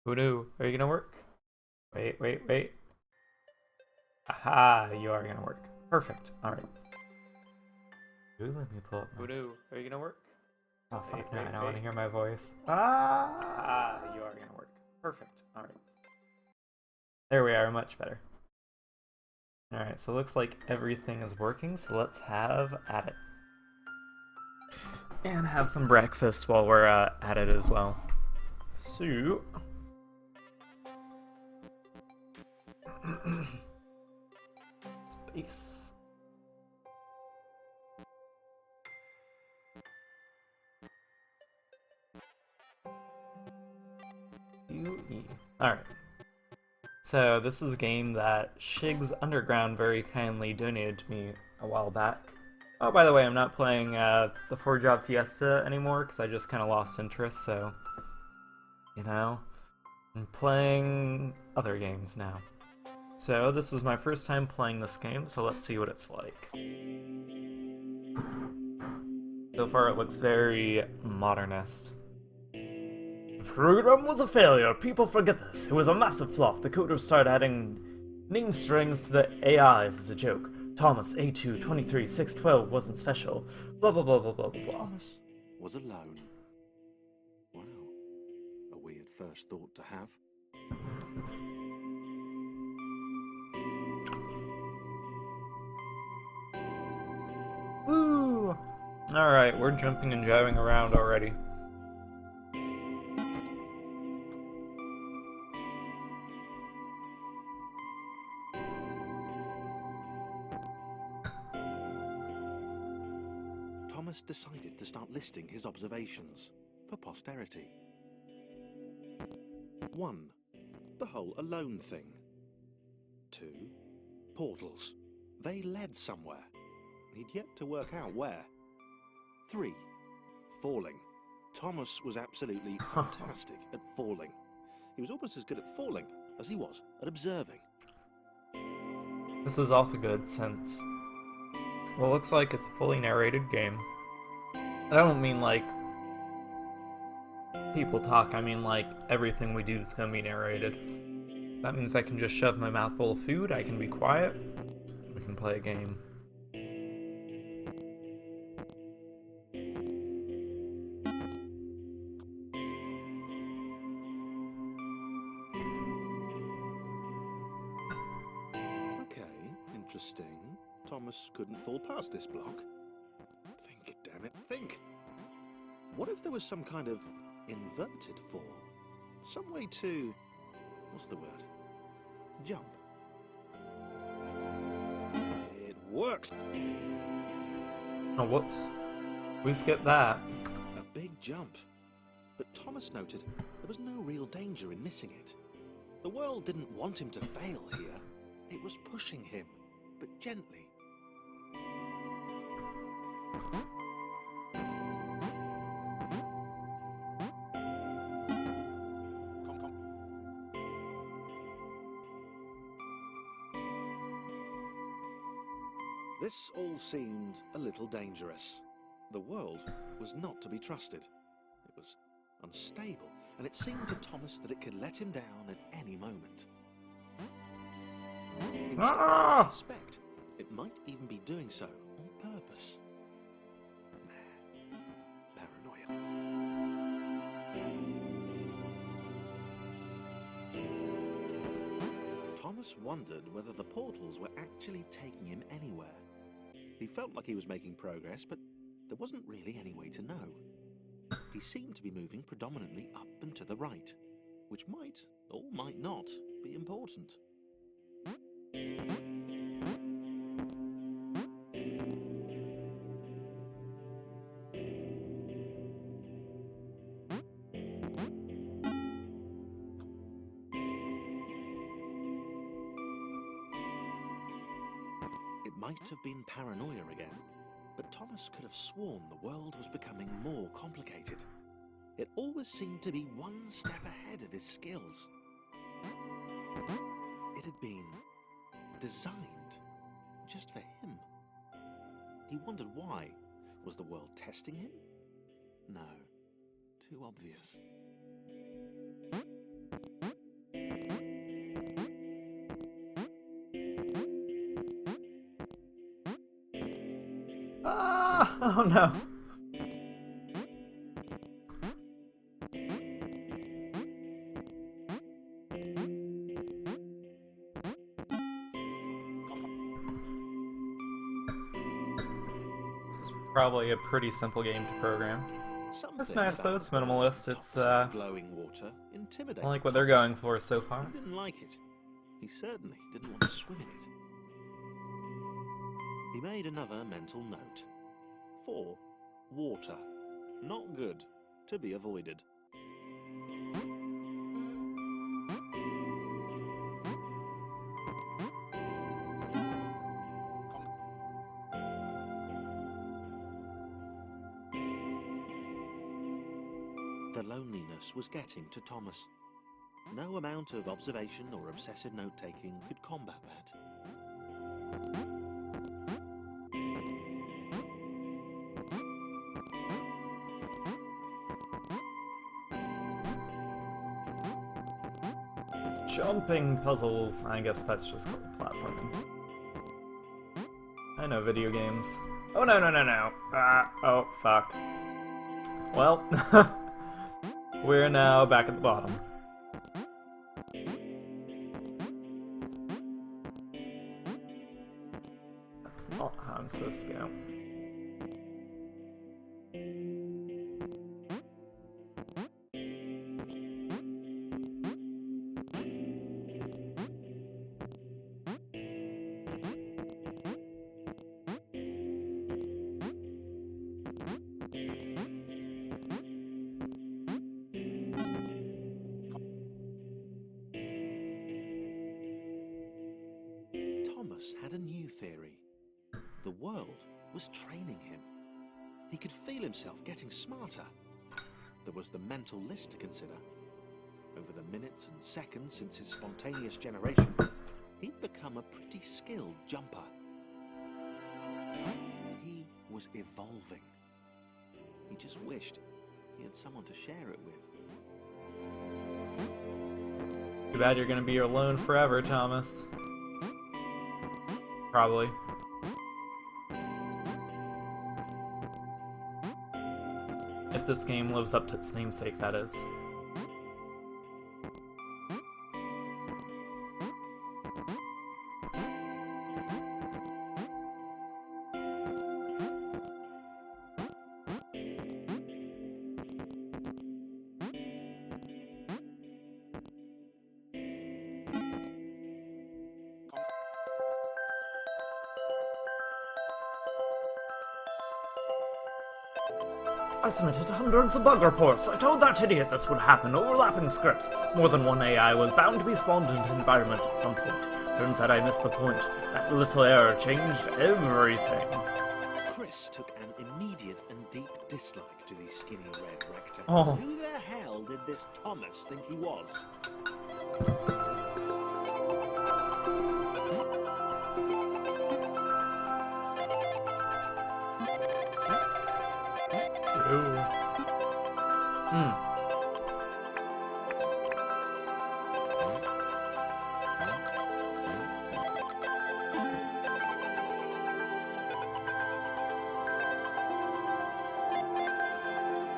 Voodoo, are you gonna work? Wait, wait, wait. Aha, you are gonna work. Perfect. Alright. Ooh, let me pull up my... Voodoo, are you gonna work? Oh fuck no, I don't want to hear my voice. Ah, you are gonna work. Perfect. Alright. There we are, much better. Alright, so it looks like everything is working, so let's have at it. And have some breakfast while we're at it as well. So... Space. UE. Alright. So this is a game that Shigs Underground very kindly donated to me a while back. Oh, by the way, I'm not playing the 4-Job Fiesta anymore because I just kind of lost interest, so... You know? I'm playing other games now. So this is my first time playing this game, so let's see what it's like. So far it looks very modernist. The program was a failure. People forget this. It was a massive flop. The coders started adding name strings to the AIs as a joke. Thomas A2 23612 wasn't special. Blah blah blah blah blah blah. Thomas was alone. Wow. A weird first thought to have. Woo! Alright, we're jumping and jiving around already. Thomas decided to start listing his observations for posterity. 1. The whole alone thing. 2. Portals. They led somewhere. He'd yet to work out where. 3. Falling. Thomas was absolutely fantastic at falling. He was almost as good at falling as he was at observing. This is also good since, well, it looks like it's a fully narrated game. I don't mean like people talk, I mean like everything we do is gonna be narrated. That means I can just shove my mouth full of food, I can be quiet, we can play a game. Okay, interesting. Thomas couldn't fall past this block. Think, damn it, think! What if there was some kind of inverted fall? Some way to... what's the word? Jump. It worked! Oh, whoops. We skipped that. A big jump. But Thomas noted there was no real danger in missing it. The world didn't want him to fail here. It was pushing him, but gently. This all seemed a little dangerous. The world was not to be trusted. It was unstable, and it seemed to Thomas that it could let him down at any moment. He was suspect it might even be doing so on purpose. Paranoia. Thomas wondered whether the portals were actually taking him anywhere. He felt like he was making progress, but there wasn't really any way to know. He seemed to be moving predominantly up and to the right, which might, or might not, be important. It might have been paranoia again, but Thomas could have sworn the world was becoming more complicated. It always seemed to be one step ahead of his skills. It had been designed just for him. He wondered why. Was the world testing him? No, too obvious. Oh no. This is probably a pretty simple game to program. That's nice though, it's minimalist, it's glowing water intimidated I like what they're going for so far. He didn't like it. He certainly didn't want to swim in it. He made another mental note. 4. Water. Not good. To be avoided. The loneliness was getting to Thomas. No amount of observation or obsessive note-taking could combat that. Jumping puzzles. I guess that's just called platforming. I know video games. Oh no no no no. Oh fuck. Well, we're now back at the bottom. That's not how I'm supposed to go. Thomas had a new theory. The world was training him. He could feel himself getting smarter. There was the mental list to consider. Over the minutes and seconds since his spontaneous generation, he'd become a pretty skilled jumper. He was evolving. He just wished he had someone to share it with. Too bad you're gonna be alone forever, Thomas. Probably. If this game lives up to its namesake, that is. I submitted hundreds of bug reports. I told that idiot this would happen. Overlapping scripts. More than one AI was bound to be spawned into the environment at some point. Turns out I missed the point. That little error changed everything. Chris took an immediate and deep dislike to the skinny red rectangle. Oh. Who the hell did this Thomas think he was? Ooh.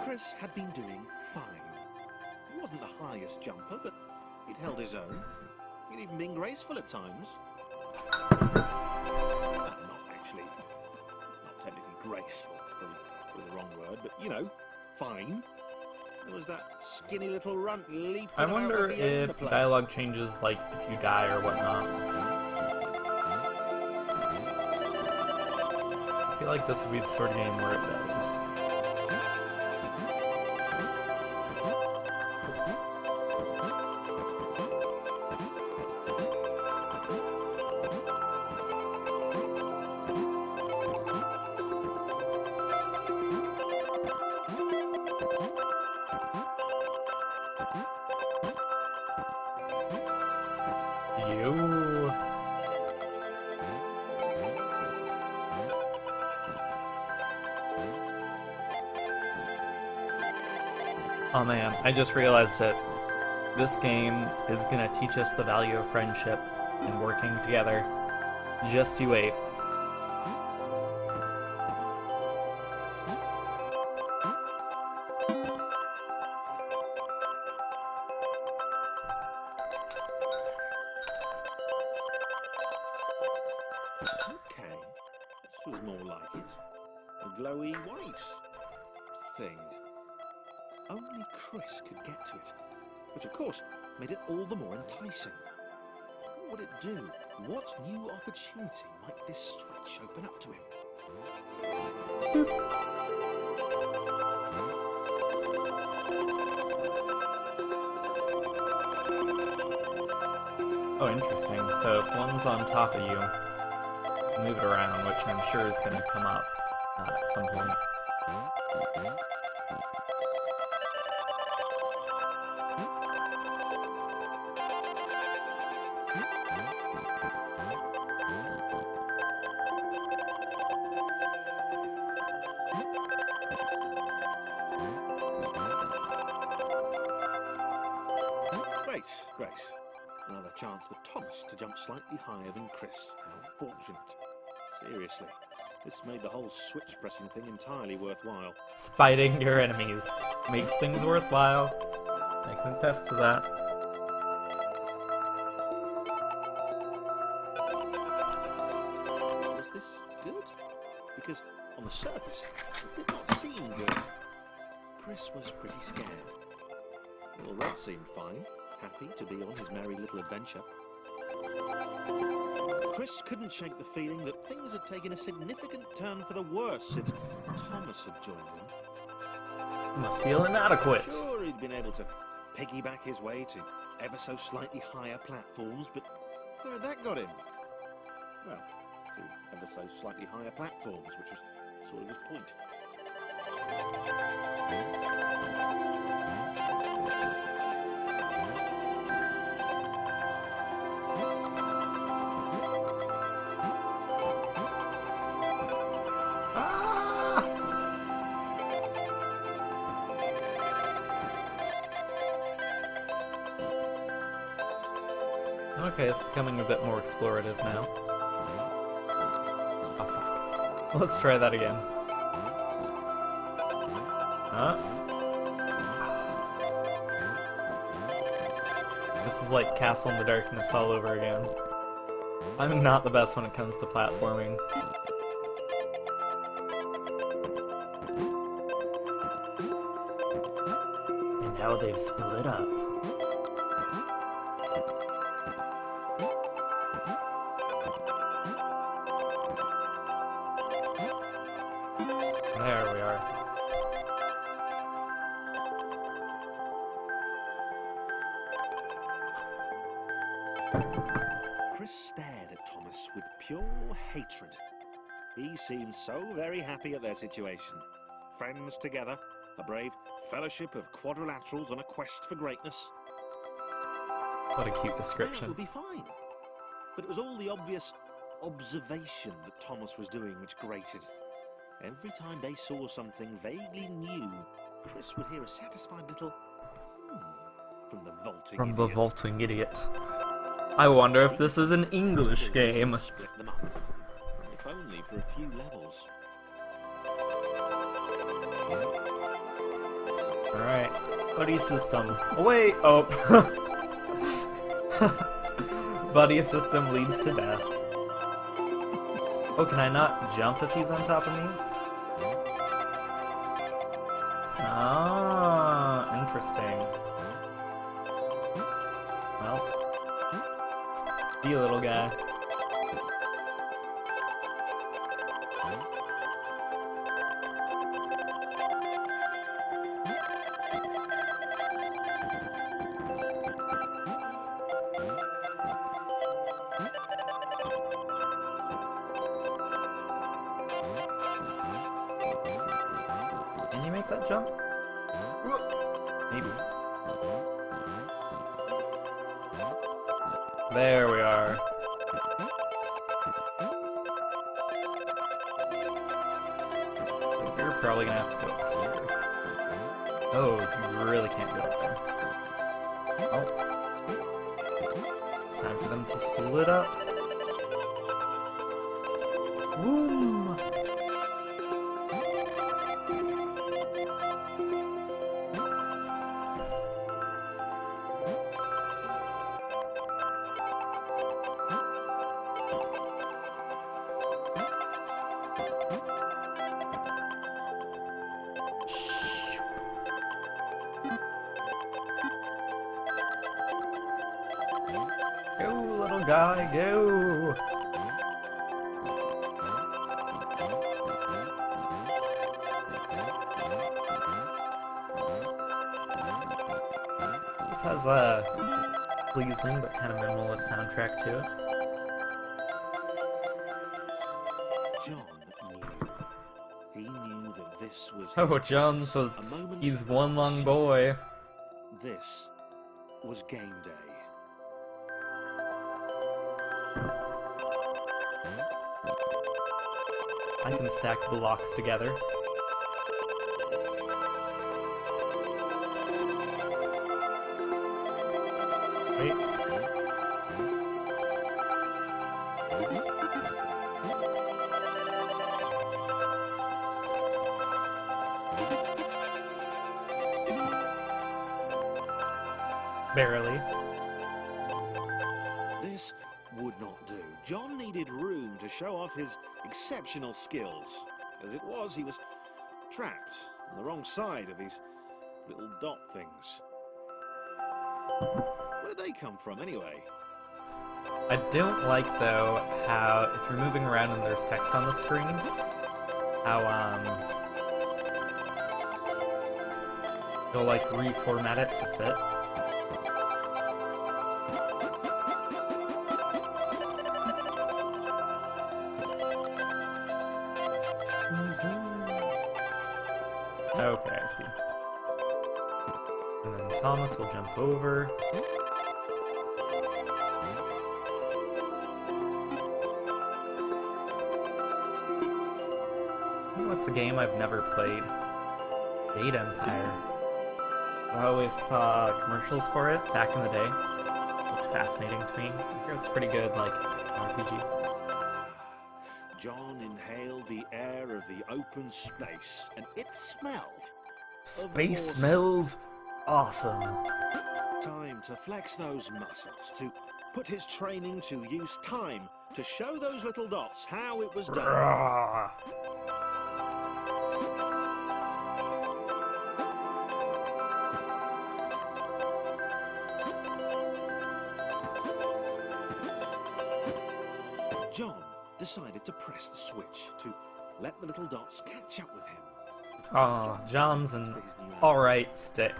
Chris had been doing fine. He wasn't the highest jumper, but he'd held his own. He'd even been graceful at times. Not technically graceful, probably the wrong word, but you know, fine. There was that skinny little runt leaping I about wonder at the end of if the the place. dialogue changes, like, if you die or whatnot. I feel like this would be the sort of game where it does. You. Oh man, I just realized it. This game is gonna teach us the value of friendship and working together. Just you wait. Okay, this was more like it. A glowy white thing. Only Chris could get to it, which of course made it all the more enticing. What would it do? What new opportunity might this switch open up to him? Oh, interesting. So if one's on top of you, move it around, which I'm sure is going to come up at some point. Great. Another chance for Thomas to jump slightly higher than Chris. How fortunate. Seriously, this made the whole switch pressing thing entirely worthwhile. Spiting your enemies makes things worthwhile. I can attest to that. Was this good? Because on the surface, it did not seem good. Chris was pretty scared. Well, Red seemed fine, happy to be on his merry little adventure. Chris couldn't shake the feeling that things had taken a significant turn for the worse since Thomas had joined him. He must feel inadequate. Sure, he'd been able to piggyback his way to ever so slightly higher platforms, but where had that got him? Well, to ever so slightly higher platforms, which was sort of his point. Okay, it's becoming a bit more explorative now. Oh, fuck. Let's try that again. Huh? This is like Castle in the Darkness all over again. I'm not the best when it comes to platforming. And now they've split up. There we are. Chris stared at Thomas with pure hatred. He seemed so very happy at their situation. Friends together, a brave fellowship of quadrilaterals on a quest for greatness. What a cute That description. would be fine. But it was all the obvious observation that Thomas was doing which grated. Every time they saw something vaguely new, Chris would hear a satisfied little from the vaulting idiot. I wonder if this is an English game. Split them up, if only for a few levels. Alright. Buddy system. Oh, wait! Oh. Buddy system leads to death. Oh, can I not jump if he's on top of me? Ah, interesting. Well, be a little guy. Can you make that jump? Maybe. There we are. You're probably gonna have to go up here. Oh, you really can't go up there. Oh. It's time for them to split up. Boom! Go, little guy, go! This has a pleasing but kind of minimalist soundtrack to it. John knew. He knew that this was his Oh, John, chance, so a moment he's one long boy. This was game day. I can stack blocks together. Wait. Barely. This would not do. John needed room to show off his exceptional skills. As it was, he was trapped on the wrong side of these little dot things. Where did they come from, anyway? I don't like, though, how if you're moving around and there's text on the screen, how, you'll, like, reformat it to fit. Okay, I see. And then Thomas will jump over. What's a game I've never played? Date Empire. I always saw commercials for it back in the day. It looked fascinating to me. I hear it's pretty good, like, RPG. John inhaled the air of the open space, and it smelled. Space smells awesome. Time to flex those muscles, to put his training to use. Time to show those little dots how it was done. Rawr. John decided to press the switch to let the little dots catch up with him. Oh, John's an For his new alright stick.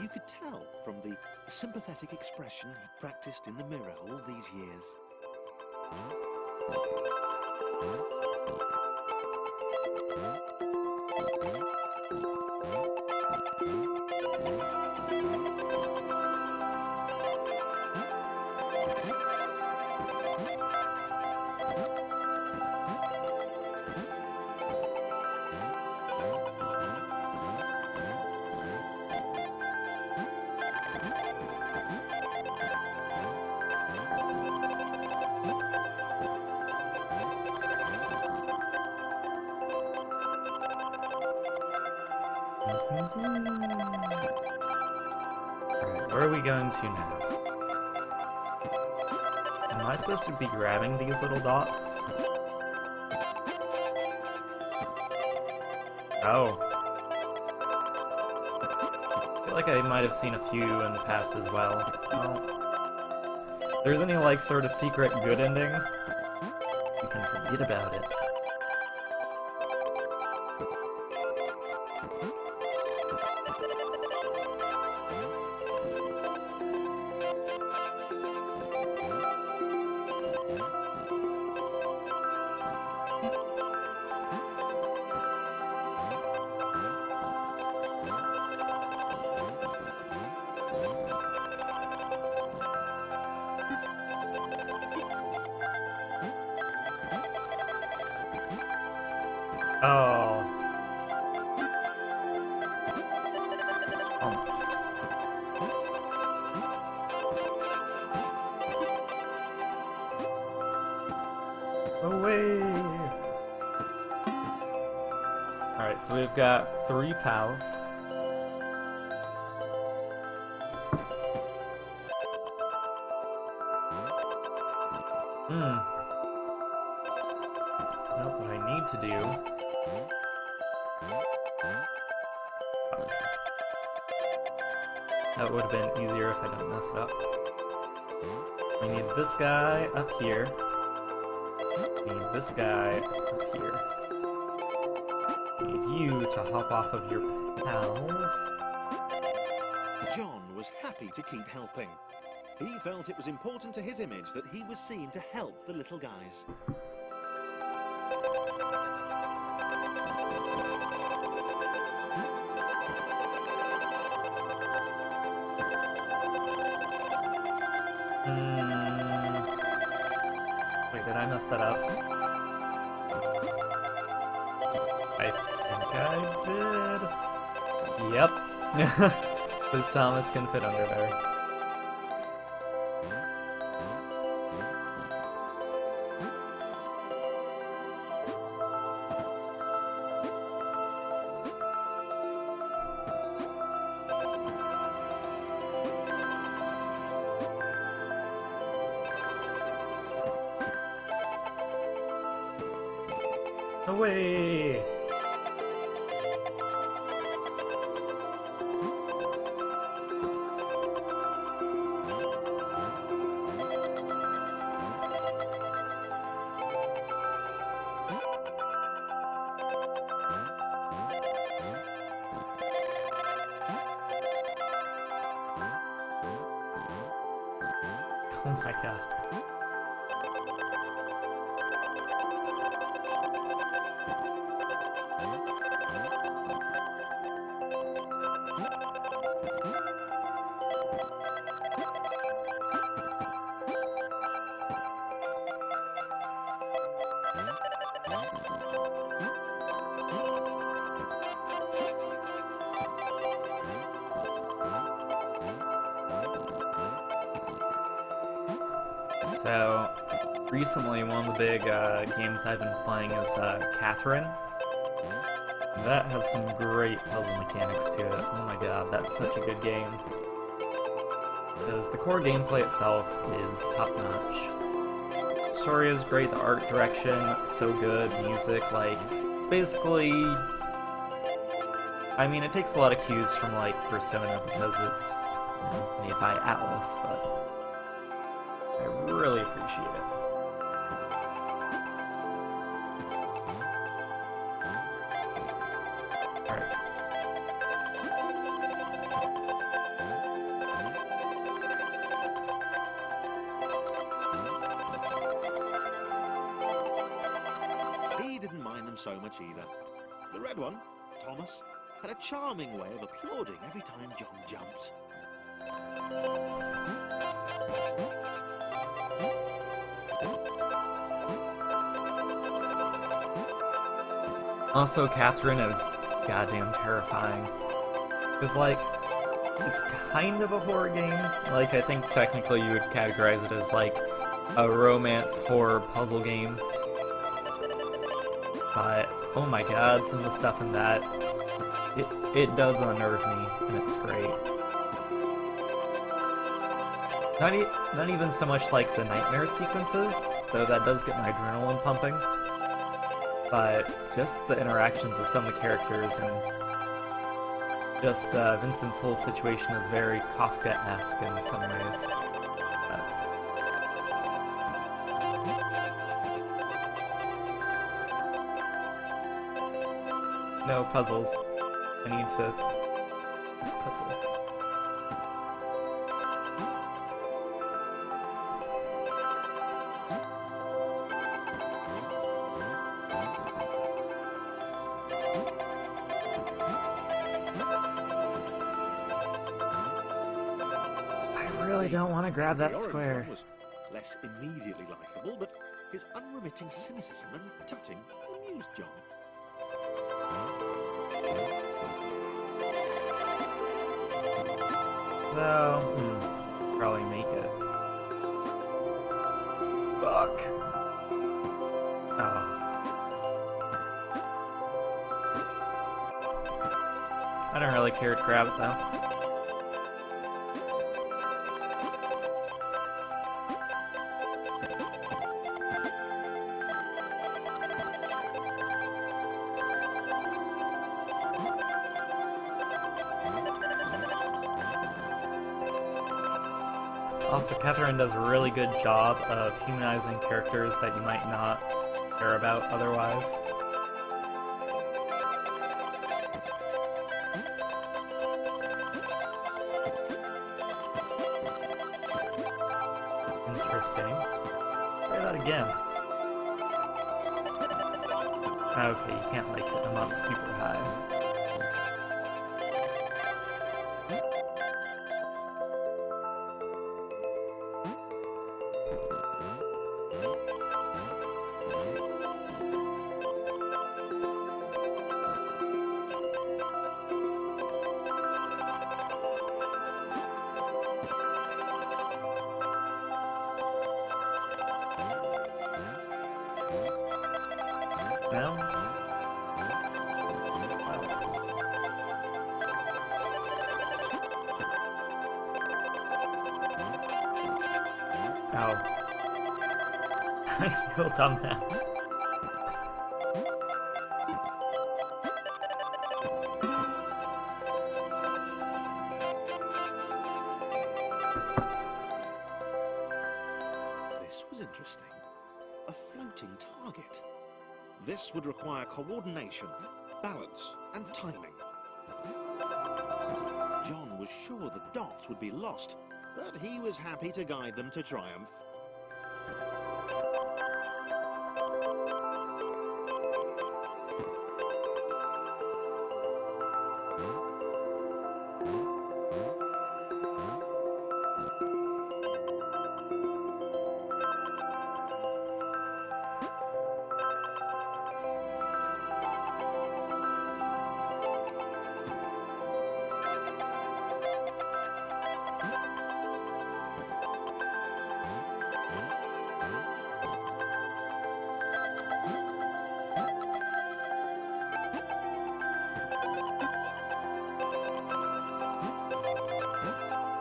You could tell from the sympathetic expression he practiced in the mirror all these years. Alright, where are we going to now? Am I supposed to be grabbing these little dots? Oh. I feel like I might have seen a few in the past as well. Well, if there's any, like, sort of secret good ending, you can forget about it. Oh. Almost. Away! Alright, so we've got 3 pals. Now what I need to do... That would have been easier if I didn't mess it up. We need this guy up here. We need this guy up here. We need you to hop off of your pals. John was happy to keep helping. He felt it was important to his image that he was seen to help the little guys. Wait, did I mess that up? I think I did. Yep. This Thomas can fit under there. Away! Oh my god. So, recently one of the big games I've been playing is Catherine. That has some great puzzle mechanics to it. Oh my god, that's such a good game. Because the core gameplay itself is top-notch. The story is great, the art direction, so good, music, like, it's basically... I mean, it takes a lot of cues from, like, Persona because it's, you know, made by Atlas, but... I really appreciate it. Alright. He didn't mind them so much either. The red one, Thomas, had a charming way of applauding every time John jumped. Also, Catherine is goddamn terrifying. Because, like, it's kind of a horror game. Like, I think technically you would categorize it as, like, a romance horror puzzle game. But, oh my god, some of the stuff in that, it does unnerve me, and it's great. Not even so much like the nightmare sequences, though that does get my adrenaline pumping. But just the interactions of some of the characters and just Vincent's whole situation is very Kafka-esque in some ways. No puzzles. I need to puzzle. I don't want to grab that The orange square. one was less immediately likable, but his unremitting cynicism and tutting amused John. So, probably make it. Fuck. Oh. I don't really care to grab it though. Also, Catherine does a really good job of humanizing characters that you might not care about otherwise. Interesting. Try that again. Okay, you can't like hit them up super high. No? Oh. I feel dumb now. This was interesting. A floating target. This would require coordination, balance, and timing. John was sure the dots would be lost, but he was happy to guide them to triumph.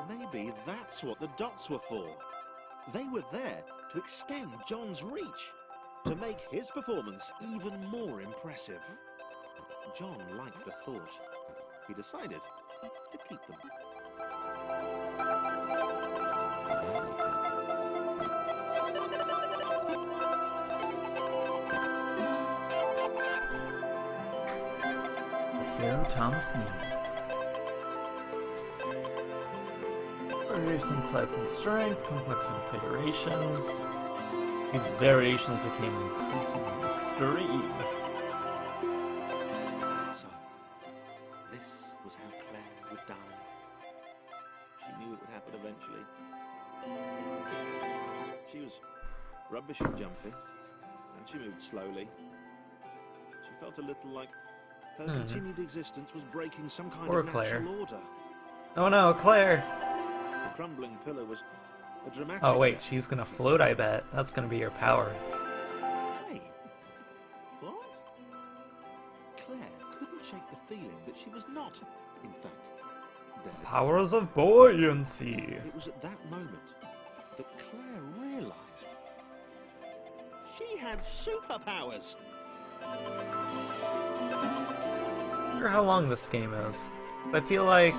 Maybe that's what the dots were for. They were there to extend John's reach, to make his performance even more impressive. John liked the thought. He decided to keep them. The hero Thomas needs. Various insights and strength, complex configurations. These variations became increasingly extreme. So, this was how Claire would die. She knew it would happen eventually. She was rubbish at jumping, and she moved slowly. She felt a little like her continued existence was breaking some kind Poor of natural Claire. order. Oh no, Claire! The crumbling pillar was a dramatic Oh wait, death. she's gonna float, I bet. That's gonna be her power. Wait, what? Claire couldn't shake the feeling that she was not, in fact, dead. Powers of buoyancy! It was at that moment that Claire realised she had superpowers. I wonder how long this game is. I feel like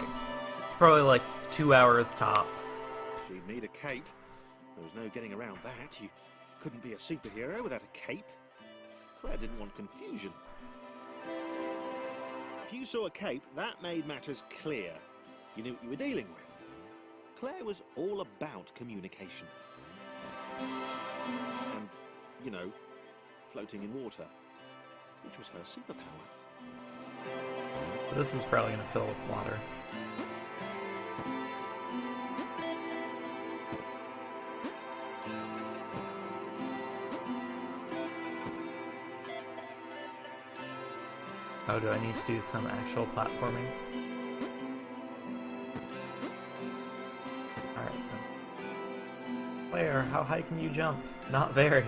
it's probably like 2 hours tops. She'd need a cape. There was no getting around that. You couldn't be a superhero without a cape. Claire didn't want confusion. If you saw a cape, that made matters clear. You knew what you were dealing with. Claire was all about communication. And, you know, floating in water, which was her superpower. This is probably gonna fill with water. Oh, do I need to do some actual platforming? Alright then. Claire, how high can you jump? Not very.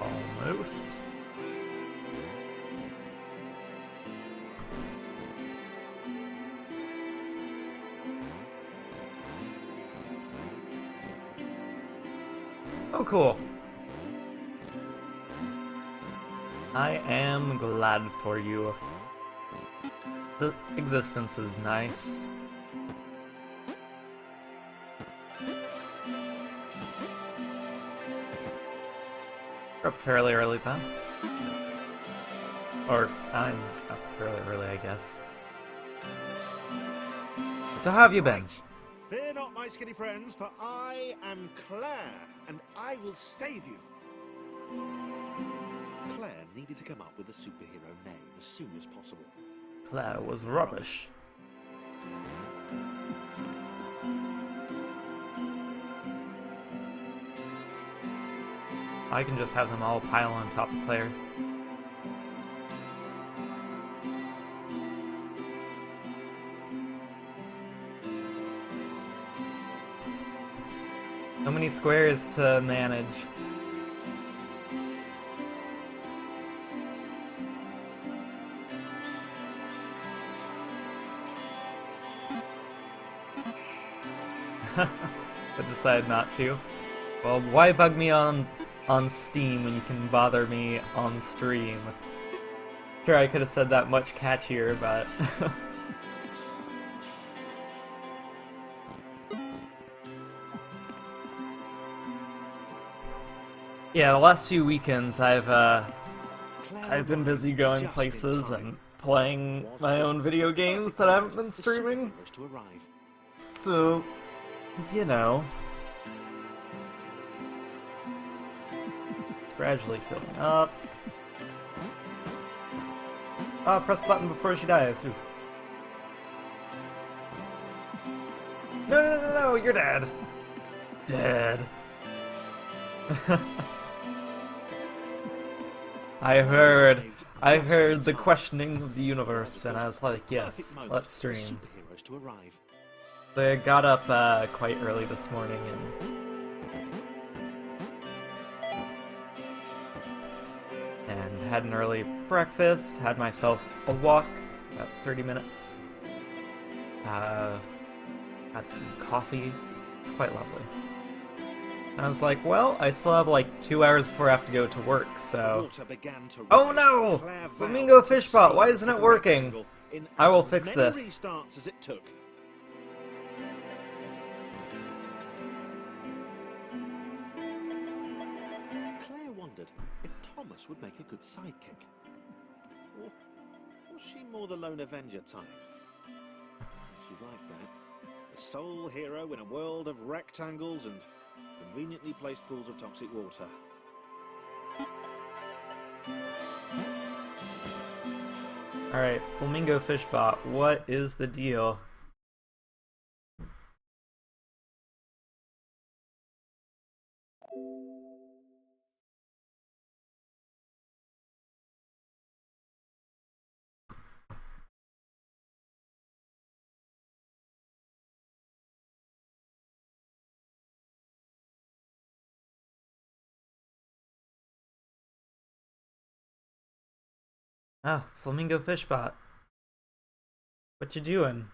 Almost. Oh, cool. I am glad for you. The existence is nice. We're up fairly early then. Or, I'm up fairly early, I guess. So how have you been? Right. Fear not, my skinny friends, for I am Claire, and I will save you. Claire needed to come up with a superhero name as soon as possible. Claire was rubbish. I can just have them all pile on top of Claire. So many squares to manage. I decided not to. Well, why bug me on Steam when you can bother me on stream? Sure, I could have said that much catchier, but... yeah, the last few weekends I've been busy going places and playing my own video games that I haven't been streaming. So, you know, it's gradually filling up. Oh, press the button before she dies. Ooh. No, you're dead. Dead. I heard the questioning of the universe, and I was like, yes, let's stream. So I got up quite early this morning and had an early breakfast, had myself a walk, about 30 minutes. Had some coffee. It's quite lovely. And I was like, well, I still have like 2 hours before I have to go to work, so... Oh no! Flamingo Fishbot, why isn't it working? I will fix this. Claire wondered if Thomas would make a good sidekick. Or was she more the lone Avenger type? She'd like that. A sole hero in a world of rectangles and conveniently placed pools of toxic water. Alright, Flamingo Fishbot, what is the deal? Ah, Flamingo Fishbot. What you doing?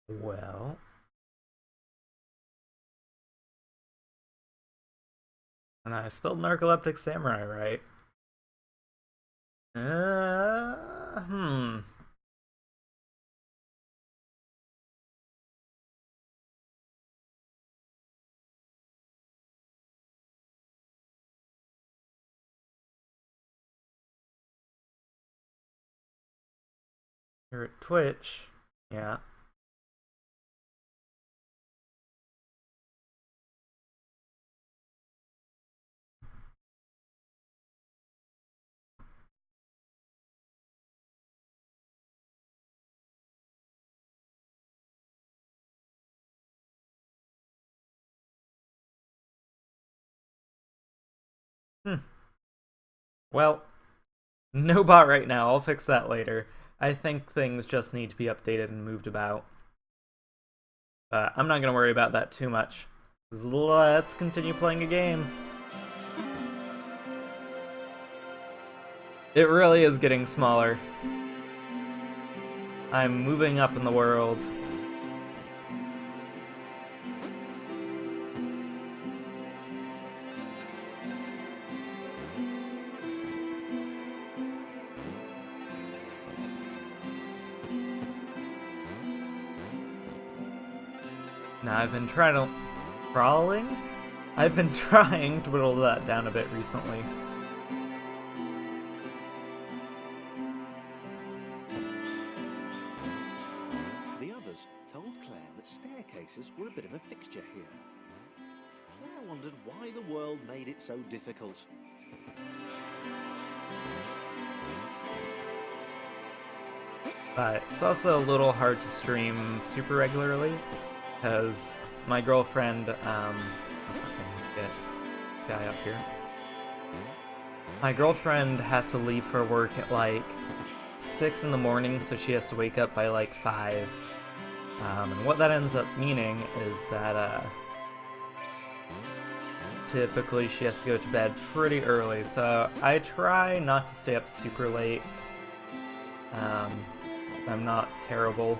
Well... And I spelled Narcoleptic Samurai right. Hmm. You're at Twitch. Yeah. Hmm. Well, no bot right now. I'll fix that later. I think things just need to be updated and moved about. But I'm not going to worry about that too much. Let's continue playing a game. It really is getting smaller. I'm moving up in the world. Now I've been trying to... Crawling? I've been trying to whittle that down a bit recently. The others told Claire that staircases were a bit of a fixture here. Claire wondered why the world made it so difficult. But it's also a little hard to stream super regularly, because my girlfriend, I need to get this guy up here. My girlfriend has to leave for work at like 6 in the morning, so she has to wake up by like 5. And what that ends up meaning is that typically she has to go to bed pretty early, so I try not to stay up super late. I'm not terrible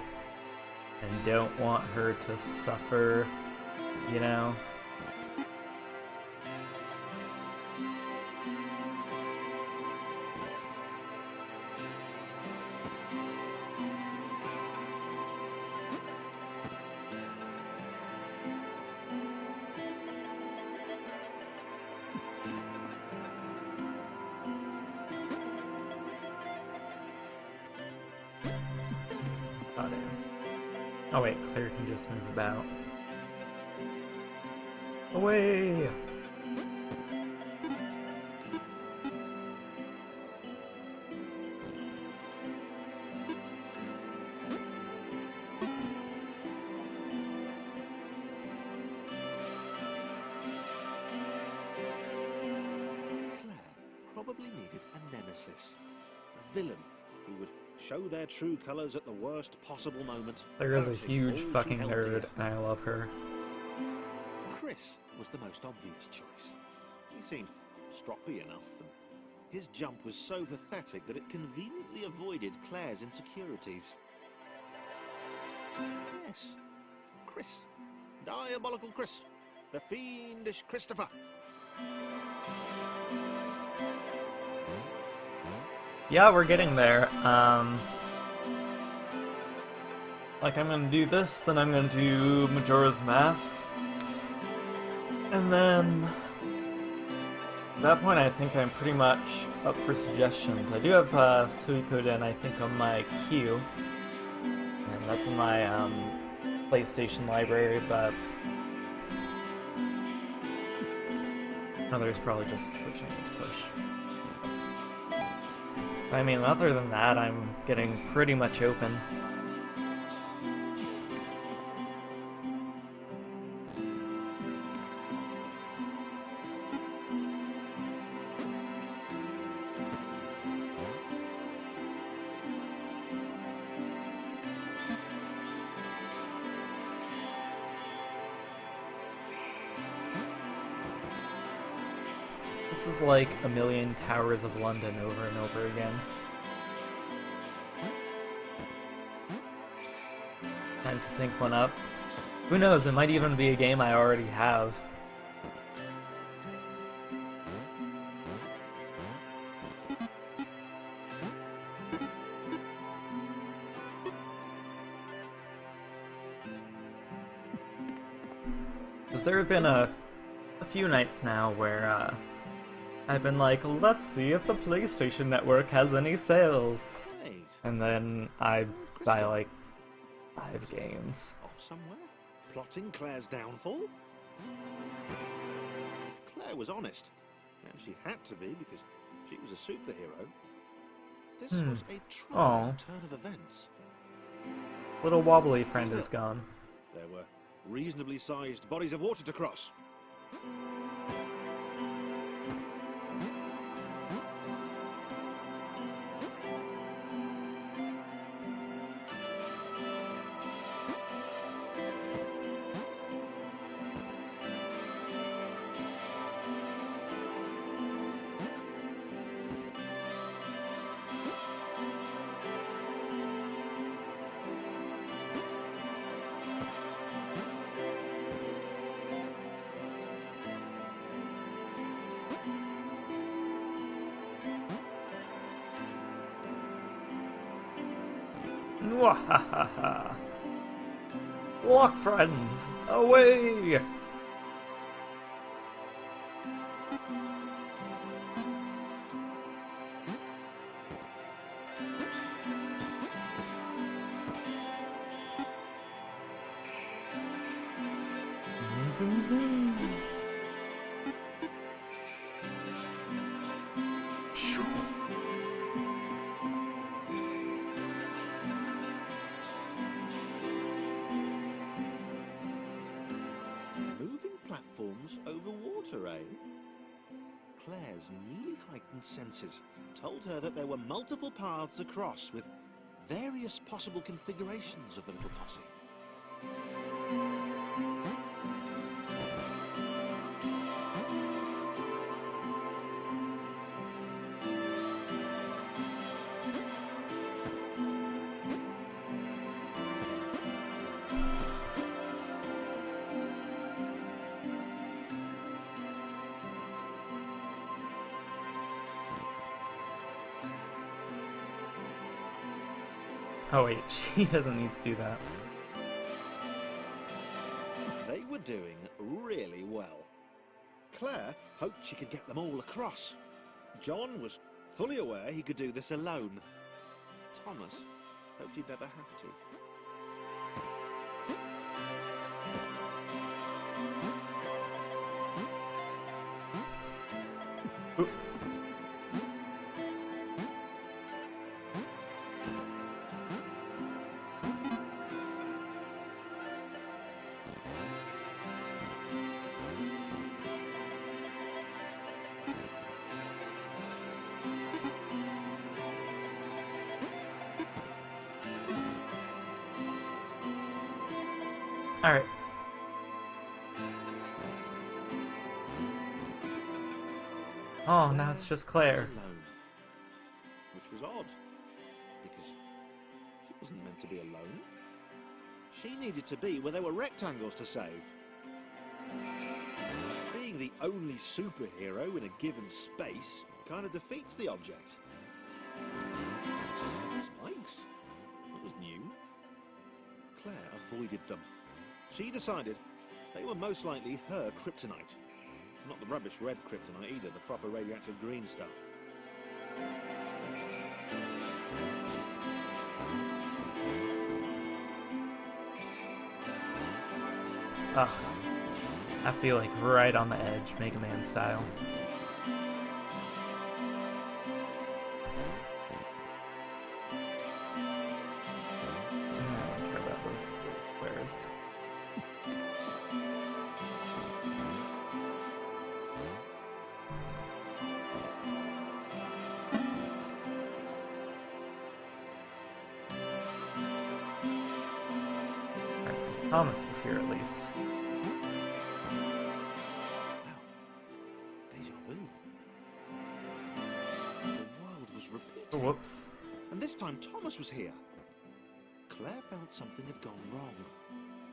and don't want her to suffer, you know? Got it. Oh wait, Claire can just move about. Away! Claire probably needed a nemesis, a villain who would show their true colours at the worst possible moment. Claire is a hurting huge all she fucking held nerd, dear. and I love her. Chris was the most obvious choice. He seemed stroppy enough, and his jump was so pathetic that it conveniently avoided Claire's insecurities. Yes, Chris. Diabolical Chris. The fiendish Christopher. Yeah, we're getting there. Like, I'm gonna do this, then I'm gonna do Majora's Mask. And then... at that point, I think I'm pretty much up for suggestions. I do have Suikoden, I think, on my queue. And that's in my PlayStation library, but... oh, there's probably just a switch I need to push. I mean, other than that, I'm getting pretty much open. This is like A Million Towers of London over and over again. Time to think one up. Who knows, it might even be a game I already have. Because there have been a few nights now where I've been like, let's see if the PlayStation Network has any sales. Wait, And then I buy like 5 games. off somewhere? Plotting Claire's downfall? If Claire was honest, and she had to be because she was a superhero, this was a trying turn of events. Little wobbly friend is gone. There were reasonably sized bodies of water to cross. Mwahaha! Lock friends! Away! Zoom, zoom, zoom! Shoo. Moving platforms over water, eh? Claire's newly heightened senses told her that there were multiple paths across with various possible configurations of the little posse. Oh wait, she doesn't need to do that. They were doing really well. Claire hoped she could get them all across. John was fully aware he could do this alone. Thomas hoped he'd never have to. Oop. Alright. Oh, now it's just Claire. Alone. Which was odd, because she wasn't meant to be alone. She needed to be where there were rectangles to save. Being the only superhero in a given space kind of defeats the object. Spikes? That was new. Claire avoided them. She decided they were most likely her kryptonite. Not the rubbish red kryptonite either, the proper radioactive green stuff. Ugh. I feel like right on the edge, Mega Man style. I don't care about those squares. Alright, so Thomas is here at least. Wow. Deja vu. The world was repeating. Whoops. And this time Thomas was here. Claire felt something had gone wrong.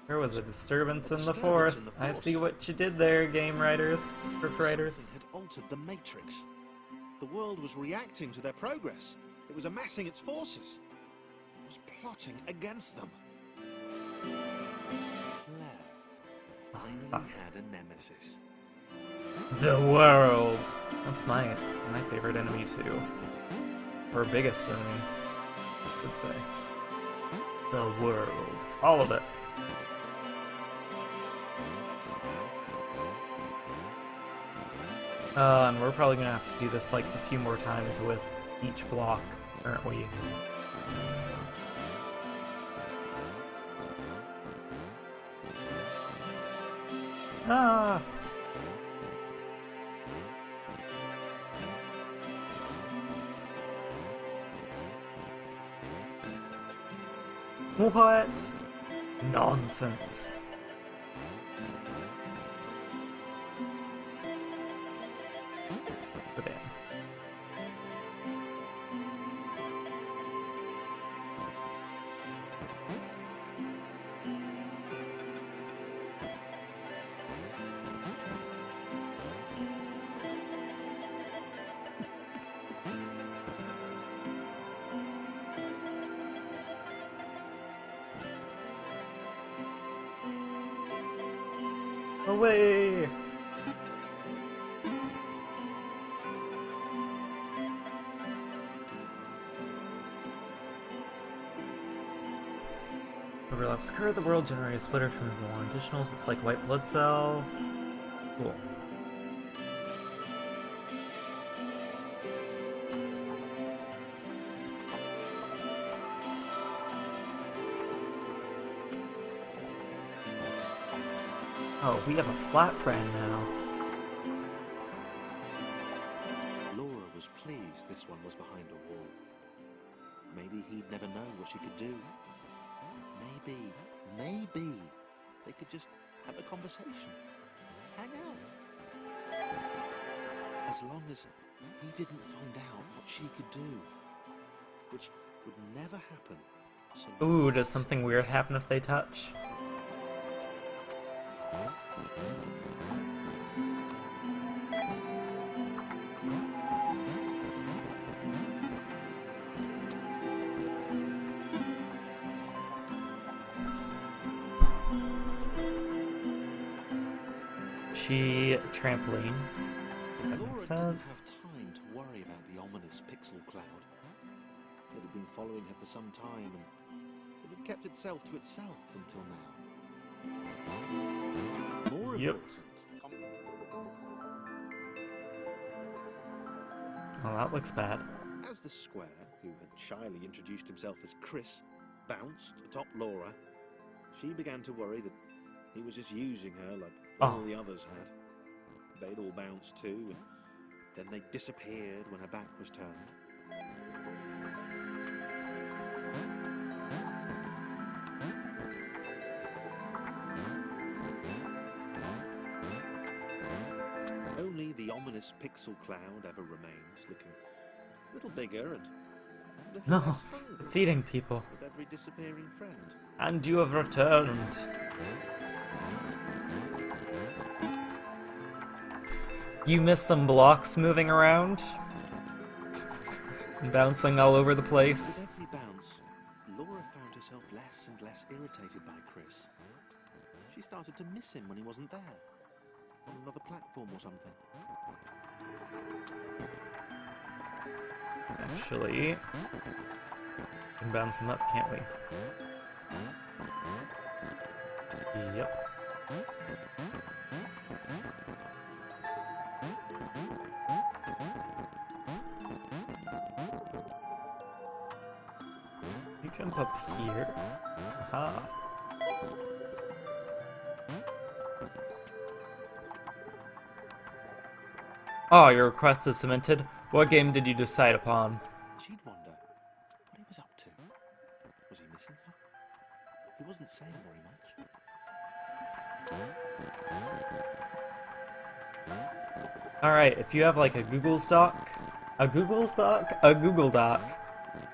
There was a disturbance in the Disturbance force. in the I Force. see what you did there, game writers, script writers. Something had altered the Matrix. The world was reacting to their progress. It was amassing its forces. It was plotting against them. Claire finally fuck. had a nemesis. The world. That's my favorite enemy too, or biggest enemy, I would say. The world, all of it. And we're probably gonna have to do this like a few more times with each block, aren't we? Ah! What? Nonsense. Put in. Away! Overlaps occur, the world generates splitter from the one additionals. It's like white blood cell. Cool. Oh, we have a flat friend now. Laura was pleased this one was behind a wall. Maybe he'd never know what she could do. Maybe they could just have a conversation, hang out. As long as he didn't find out what she could do, which would never happen. So Ooh, does something weird happen if they touch? She trampoline. That Laura makes didn't have sense. time to worry about the ominous pixel cloud. It had been following her for some time, and it had kept itself to itself until now. More Yep. important. Oh, that looks bad. As the square, who had shyly introduced himself as Chris, bounced atop Laura, she began to worry that he was just using her like all the others had. They'd all bounced too, and then they disappeared when her back was turned. Only the ominous pixel cloud ever remained, looking a little bigger and a little No, less hungry it's eating people. with every disappearing friend. And you have returned. You missed some blocks moving around. And bouncing all over the place. With every bounce, Laura found herself less and less irritated by Chris. She started to miss him when he wasn't there, on another platform or something. Actually, we can bounce him up, can't we? Yep. You jump up here. Aha. Oh, your request is cemented. What game did you decide upon? She'd wonder what he was up to. Was he missing her? He wasn't saying very much. Alright, if you have like a Google Doc, or a Google Doc,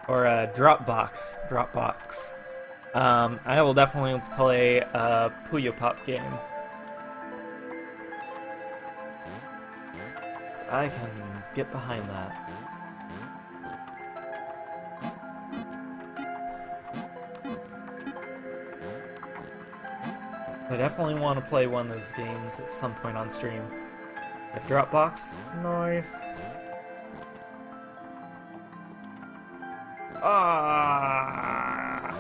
or a Dropbox, I will definitely play a Puyo Pop game. So I can get behind that. I definitely want to play one of those games at some point on stream. Like Dropbox? Nice. Ah!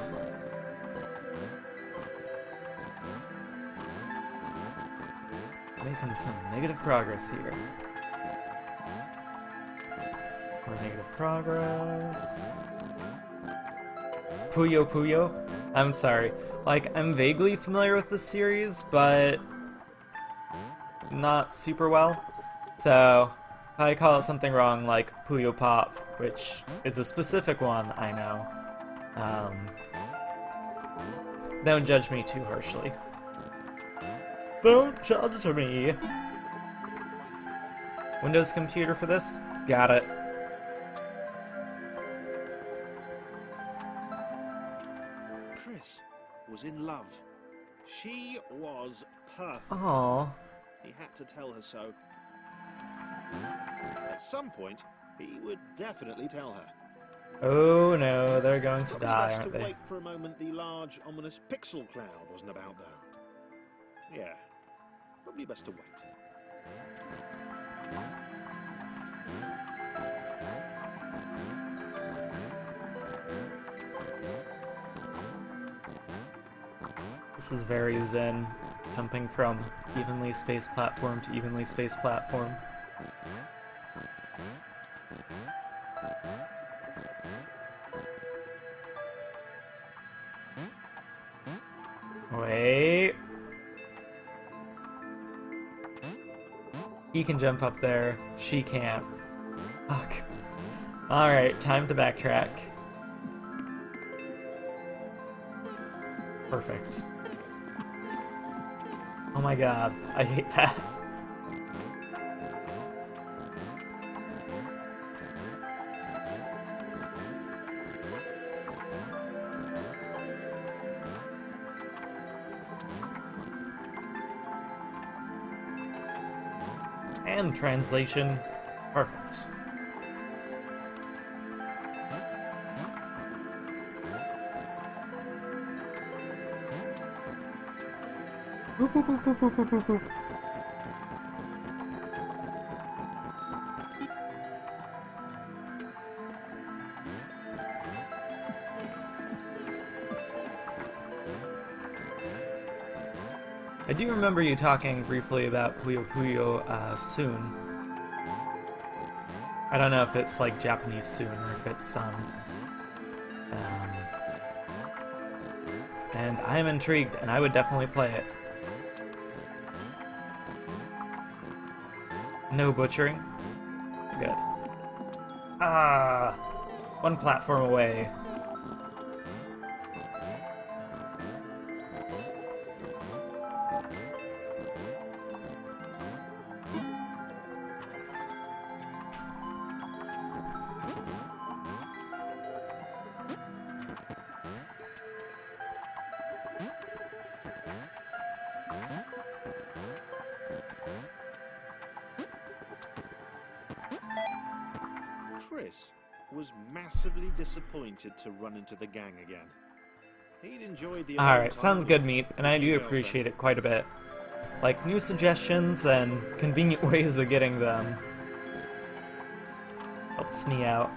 Making some negative progress here. More negative progress. It's Puyo Puyo. I'm sorry. Like, I'm vaguely familiar with this series, but not super well. So, if I call it something wrong, like Puyo Pop, which is a specific one, I know. Don't judge me too harshly. Don't judge me! Windows computer for this? Got it. Chris was in love. She was perfect. Aww. He had to tell her so. At some point, he would definitely tell her. Oh no, they're going to Probably die, best aren't to they? wait for a moment the large, ominous pixel cloud wasn't about, though. Yeah. Probably best to wait. This is very zen, jumping from evenly spaced platform to evenly spaced platform. Wait. He can jump up there. She can't. Fuck. Alright, time to backtrack. Perfect. Oh my god, I hate that. And translation, perfect. Boop, boop, boop, boop, boop, boop, boop, boop. I do remember you talking briefly about Puyo Puyo soon. I don't know if it's like Japanese soon or if it's and I am intrigued, and I would definitely play it. No butchering? Good. Ah! One platform away. Chris was massively disappointed to run into the gang again. He'd enjoyed the Alright, sounds good, Meat, and I do appreciate it quite a bit. Like, new suggestions and convenient ways of getting them helps me out.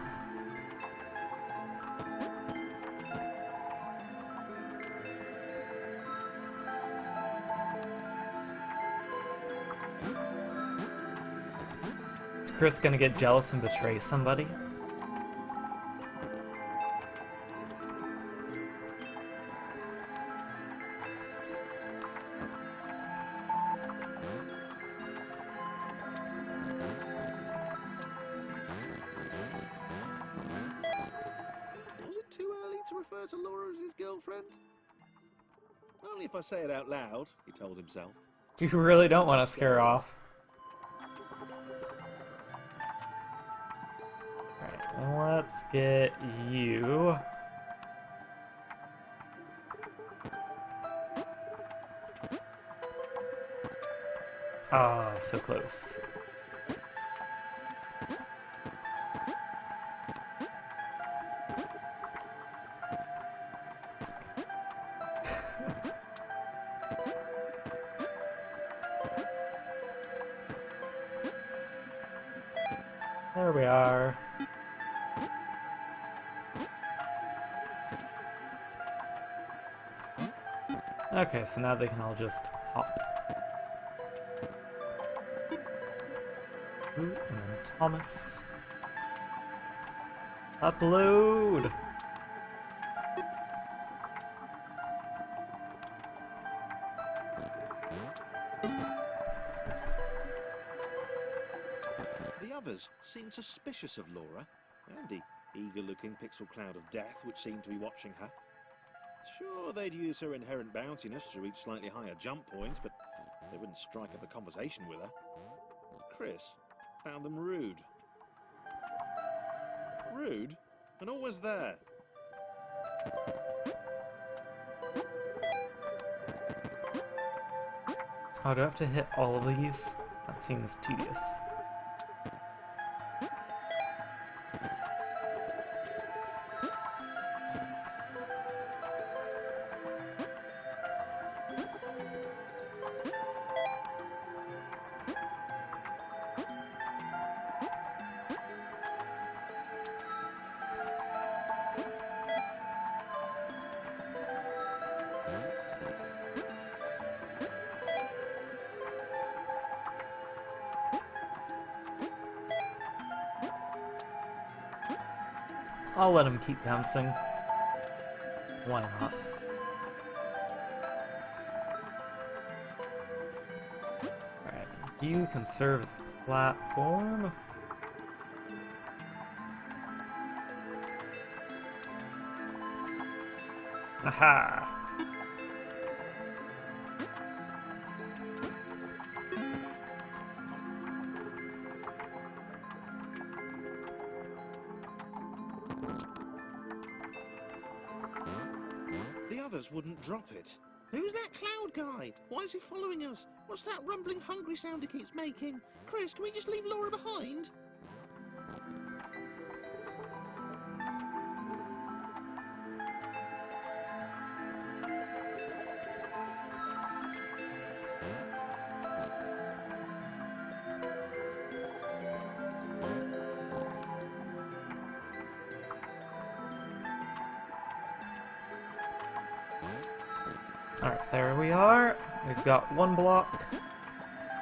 Is Chris gonna get jealous and betray somebody? Was it too early to refer to Laura as his girlfriend? Only if I say it out loud, he told himself. You really don't want to scare her off. Alright, let's get you. Ah, so close. There we are. Okay, so now they can all just hop. Ooh, and then Thomas. Upload! The others seemed suspicious of Laura, and the eager-looking pixel cloud of death which seemed to be watching her. Sure, they'd use her inherent bounciness to reach slightly higher jump points, but they wouldn't strike up a conversation with her. Chris found them rude. Rude? And always there. Oh, do I have to hit all of these? That seems tedious. I'll let him keep bouncing. Why not? Alright, you can serve as a platform. Aha! The others wouldn't drop it. Who's that cloud guy? Why is he following us? What's that rumbling hungry sound he keeps making? Chris, can we just leave Laura behind? Alright, there we are. We've got one block.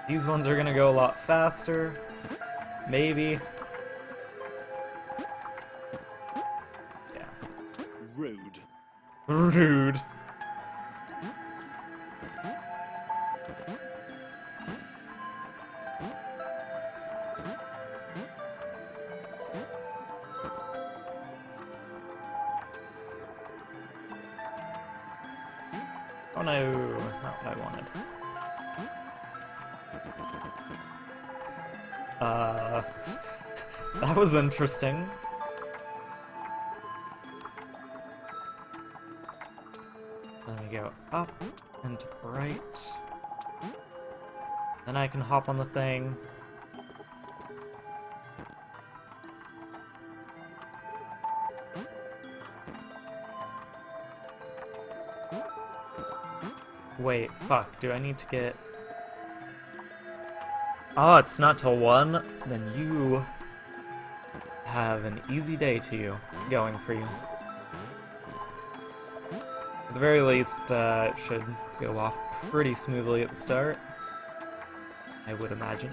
These ones are gonna go a lot faster. Maybe. Yeah. Rude. Rude. Oh no, not what I wanted. That was interesting. Let me go up and to the right. Then I can hop on the thing. Wait, fuck, do I need to get... Oh, it's not till 1? Then you have an easy day to you, going for you. At the very least, it should go off pretty smoothly at the start, I would imagine.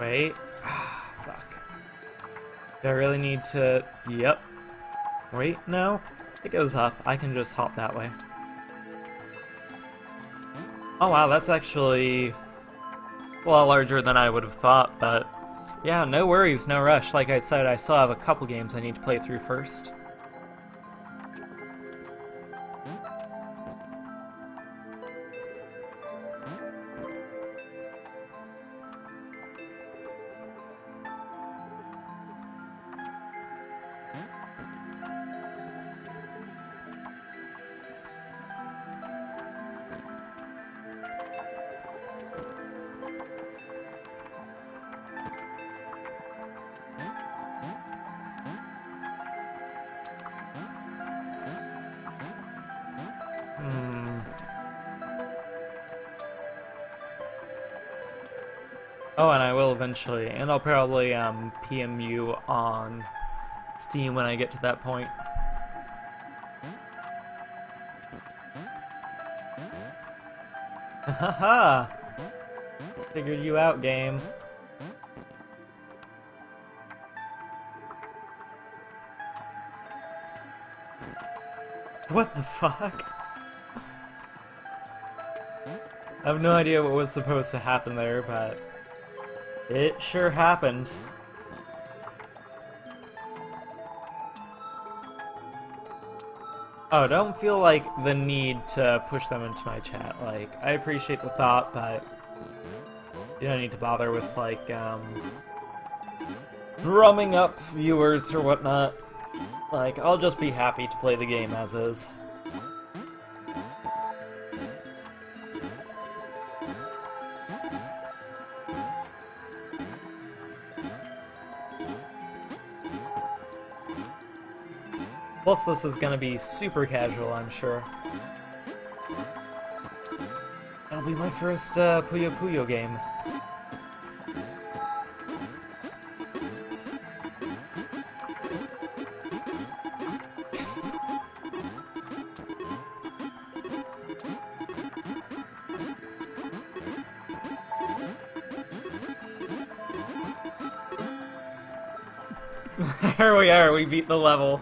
Wait. Fuck. Do I really need to... Yep. Wait, no. It goes up. I can just hop that way. Oh wow, that's actually a lot larger than I would have thought, but yeah, no worries, no rush. Like I said, I still have a couple games I need to play through first. Oh, and I will eventually, and I'll probably PM you on Steam when I get to that point. Haha! Figured you out, game. What the fuck? I have no idea what was supposed to happen there, but it sure happened. Oh, don't feel like the need to push them into my chat. Like, I appreciate the thought, but you don't need to bother with, like, drumming up viewers or whatnot. Like, I'll just be happy to play the game as is. Plus, this is gonna be super casual, I'm sure. It'll be my first Puyo Puyo game. There we are, we beat the level.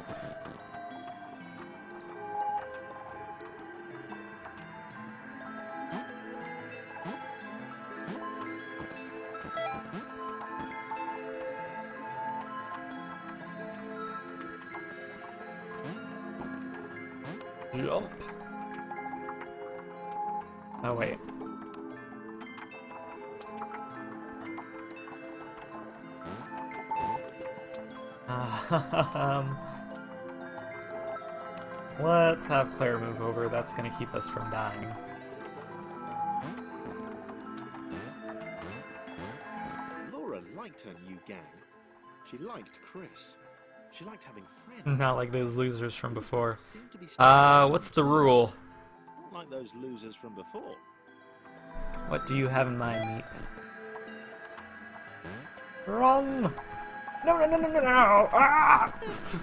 Jump. Oh wait. Let's have Claire move over. That's gonna keep us from dying. Laura liked her new gang. She liked Chris. She liked having friends. Not like those losers from before. Seemed to be sticking What's the rule? Not like those losers from before. What do you have in mind, Meat? Run! No, no, no, no, no, no! Ah!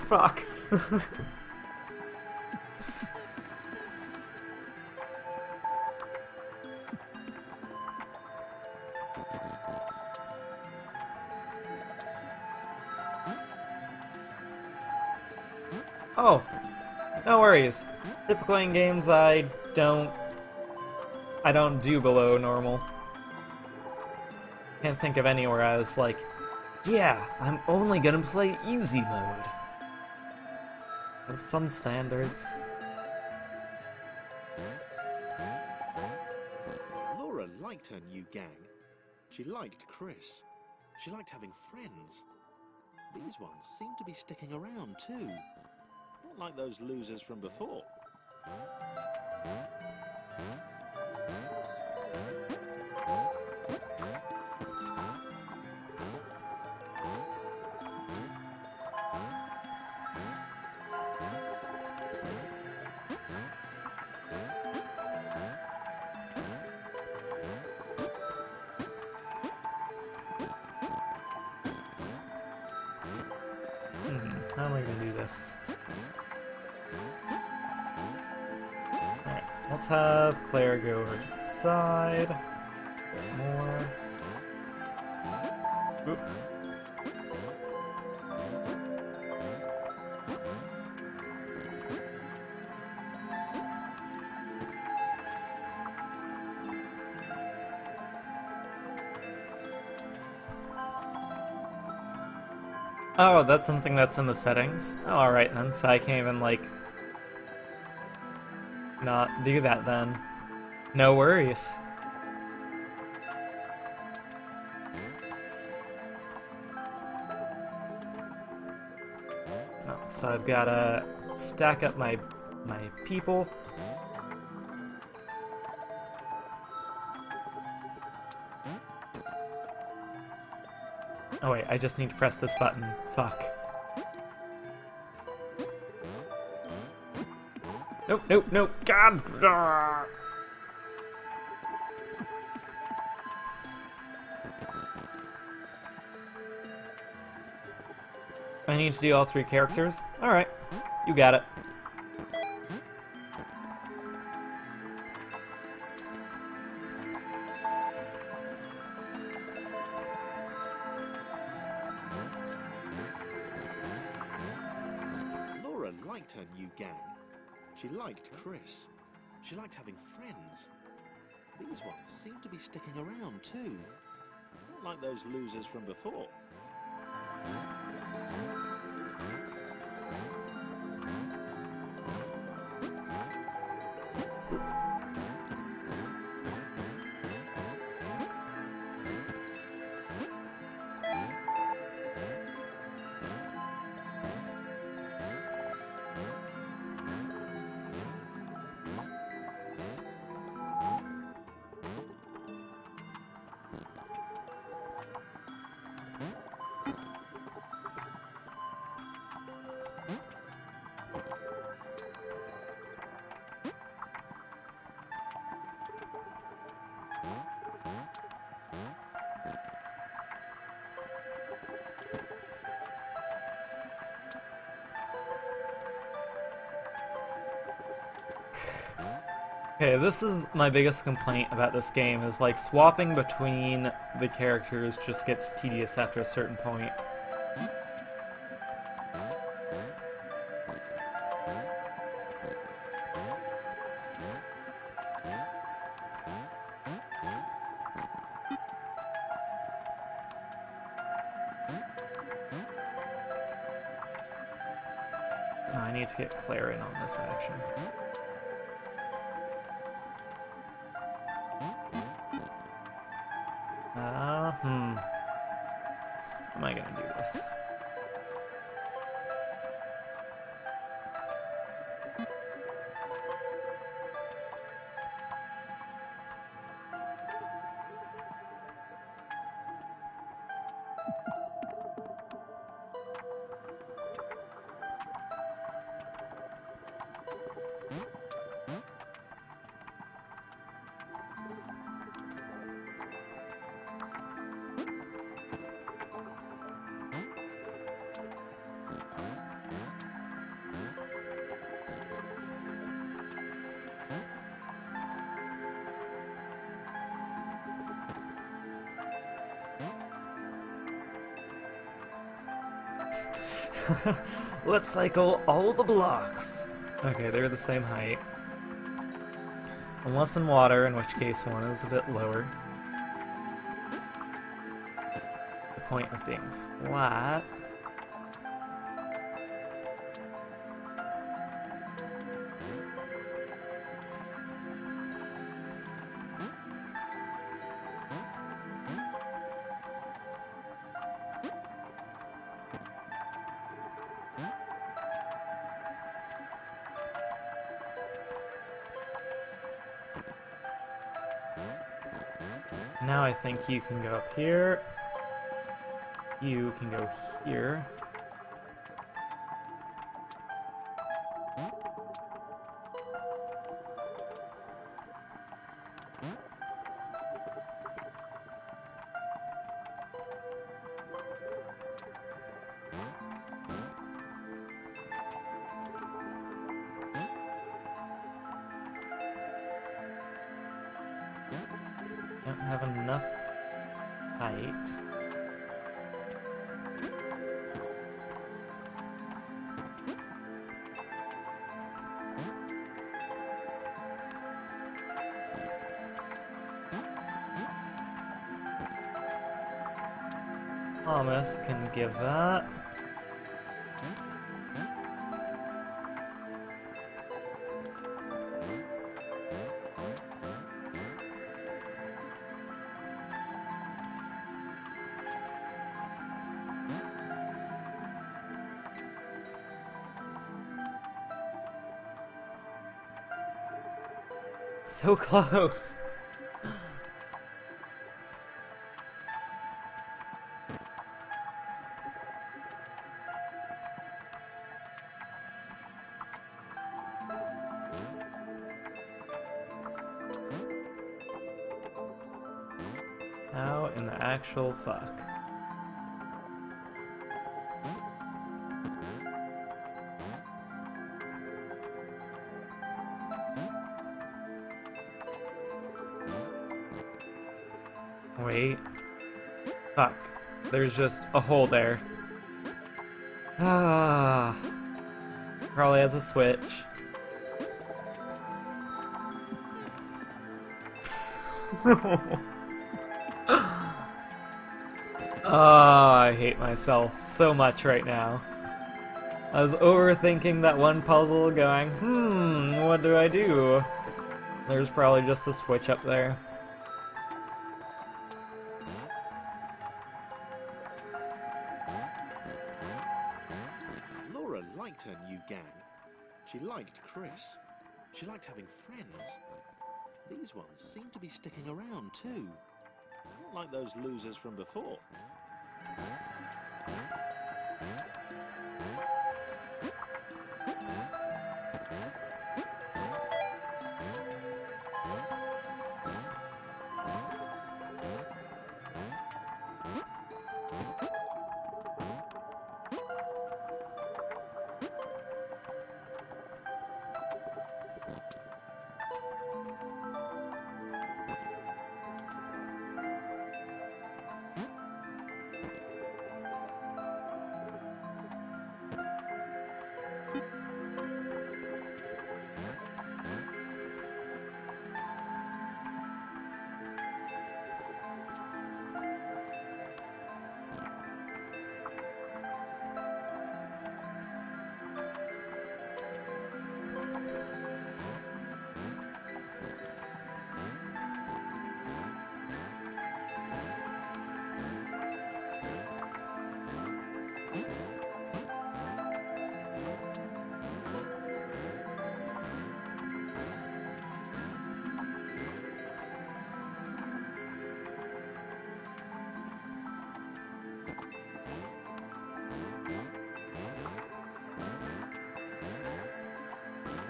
Fuck. Oh, no worries. Typically in games, I don't do below normal. Can't think of anywhere I was like, yeah, I'm only gonna play easy mode. There's some standards. Laura liked her new gang. She liked Chris. She liked having friends. These ones seem to be sticking around too. Not like those losers from before. How am I gonna do this? Alright, let's have Claire go over to the side. A bit more. Oop. Oh, that's something that's in the settings? Oh, alright then, so I can't even, like, not do that then. No worries. Oh, so I've gotta stack up my people. Oh wait, I just need to press this button. Fuck. Nope, nope, nope. God! Ah! I need to do all 3 characters? Alright, you got it. Laura liked her new gang. She liked Chris. She liked having friends. These ones seem to be sticking around too. Not like those losers from before. Okay, this is my biggest complaint about this game, is like swapping between the characters just gets tedious after a certain point. Oh, I need to get Claire in on this action. How am I gonna do this? Let's cycle all the blocks. Okay, they're the same height. Unless in water, in which case one is a bit lower. The point of being flat. Now I think you can go up here. You can go here. Don't have enough height. Thomas can give that. So close. How in the actual fuck? Wait. Fuck. There's just a hole there. Ah. Probably has a switch. Oh, I hate myself so much right now. I was overthinking that one puzzle, going, what do I do? There's probably just a switch up there. Laura liked her new gang. She liked Chris. She liked having friends. These ones seem to be sticking around too. Not like those losers from before.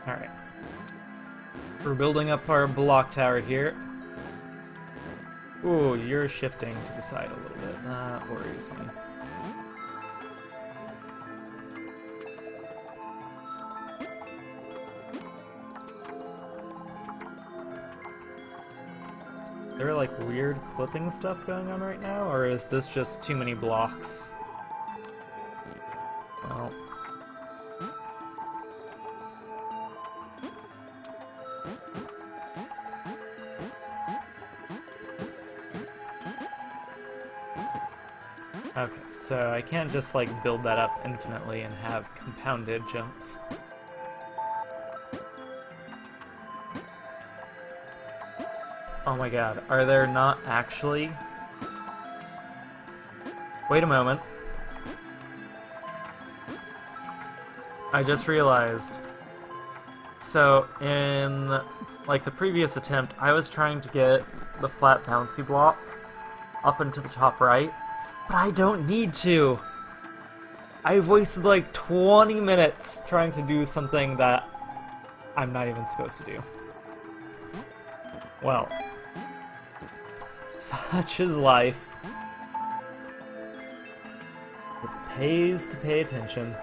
Alright. We're building up our block tower here. Ooh, you're shifting to the side a little bit. That worries me. Is there like weird clipping stuff going on right now, or is this just too many blocks? Well... Okay, so I can't just like build that up infinitely and have compounded jumps. Oh my god, are there not actually... Wait a moment. I just realized. So, in like the previous attempt, I was trying to get the flat bouncy block up into the top right, but I don't need to! I've wasted like 20 minutes trying to do something that I'm not even supposed to do. Well, such is life. It pays to pay attention.